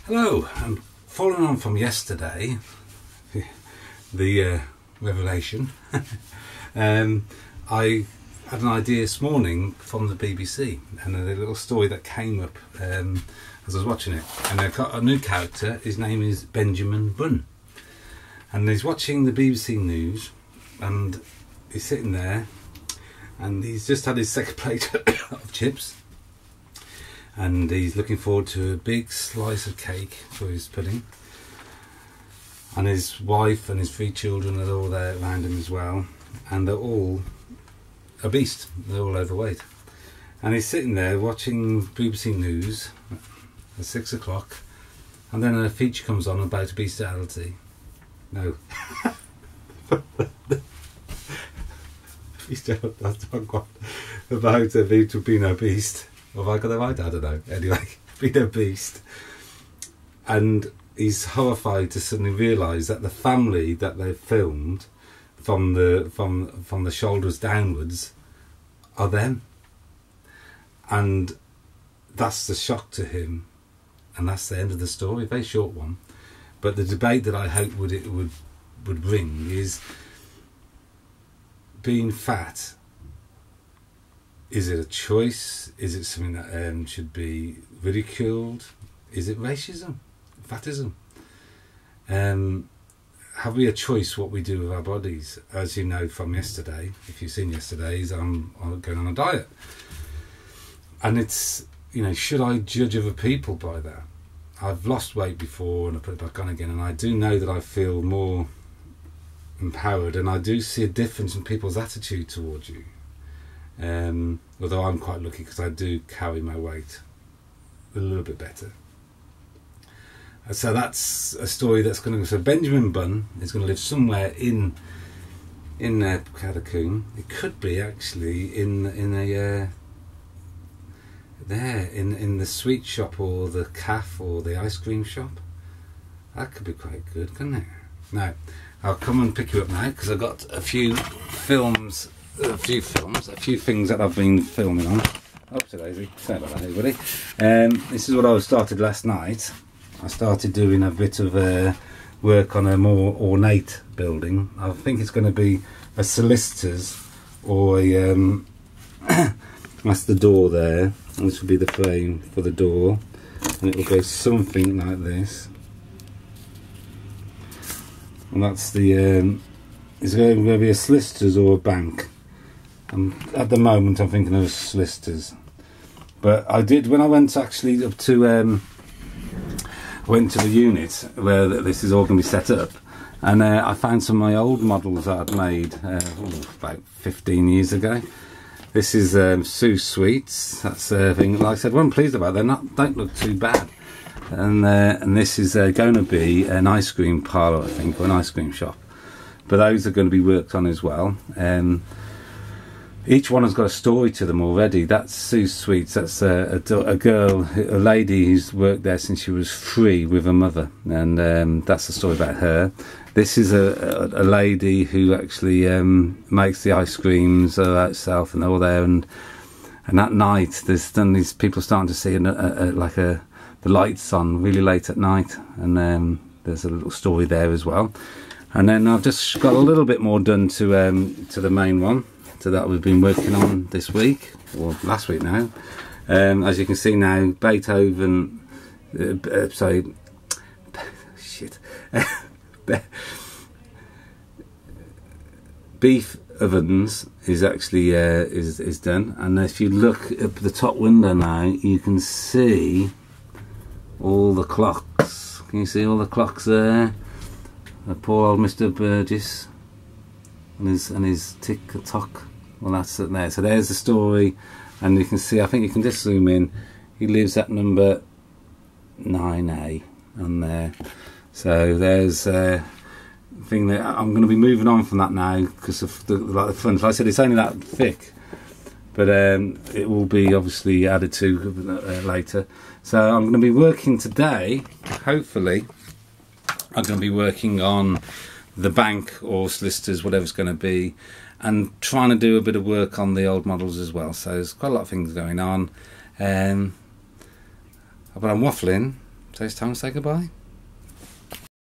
Hello, and following on from yesterday, the revelation, I had an idea this morning from the BBC, and a little story that came up as I was watching it. And they've got a new character. His name is Benjamin Bunn, and he's watching the BBC News, and he's sitting there, and he's just had his second plate of chips. And he's looking forward to a big slice of cake for his pudding. And his wife and his 3 children are all there around him as well. And they're all obese. They're all overweight. And he's sitting there watching BBC News at 6 o'clock. And then a feature comes on about bestiality. No. That's not quite about people being obese. Have I got it right? I don't know. Anyway, being obese. And he's horrified to suddenly realise that the family that they've filmed from the shoulders downwards are them. And that's the shock to him. And that's the end of the story. A very short one. But the debate that I hope would bring is being fat. Is it a choice? Is it something that should be ridiculed? Is it racism? Fatism? Have we a choice what we do with our bodies? As you know from yesterday, if you've seen yesterday's, I'm going on a diet. And it's, should I judge other people by that? I've lost weight before and I put it back on again, and I do know that I feel more empowered, and I do see a difference in people's attitude towards you. Although I'm quite lucky because I do carry my weight a little bit better. So that's a story that's going to go. So Benjamin Bunn is going to live somewhere in Catacomb. It could be actually in the sweet shop or the cafe or the ice cream shop. That could be quite good, couldn't it? Now, I'll come and pick you up now because I've got a few things that I've been filming on. Oops, daisy. Sorry about that, everybody. This is what I started last night. I started doing a bit of work on a more ornate building. I think it's going to be a solicitor's or a that's the door there. And this will be the frame for the door, and it will go something like this. And that's the it's going to be a solicitor's or a bank. At the moment I'm thinking of solicitors, but I did when I went actually up to went to the unit where this is all going to be set up, and I found some of my old models that I'd made about 15 years ago. This is Sue Sweets. That's thing. Like I said, what I'm pleased about, don't look too bad, and this is going to be an ice cream parlour, I think, or an ice cream shop. But those are going to be worked on as well. Each one has got a story to them already. That's Sue Sweets. That's a lady who's worked there since she was 3 with her mother, and that's the story about her. This is a lady who actually makes the ice creams herself, and they're all there. And at night, there's then these people starting to see the lights on really late at night, and there's a little story there as well. And then I've just got a little bit more done to the main one. So that we've been working on this week, or last week now. As you can see now, Beethoven, beef ovens is actually is done. And if you look up the top window now, you can see all the clocks. Can you see all the clocks there? Poor old Mr. Burgess and his tick-tock. Well, that's it there. So there's the story, and you can see, I think you can just zoom in, he lives at number 9A on there. So there's a thing that I'm going to be moving on from that now because of the front. Like I said, it's only that thick, but it will be obviously added to later. So I'm going to be working today, hopefully I'm going to be working on the bank or solicitors, whatever it's going to be, and trying to do a bit of work on the old models as well. So there's quite a lot of things going on, but I'm waffling, So it's time to say goodbye.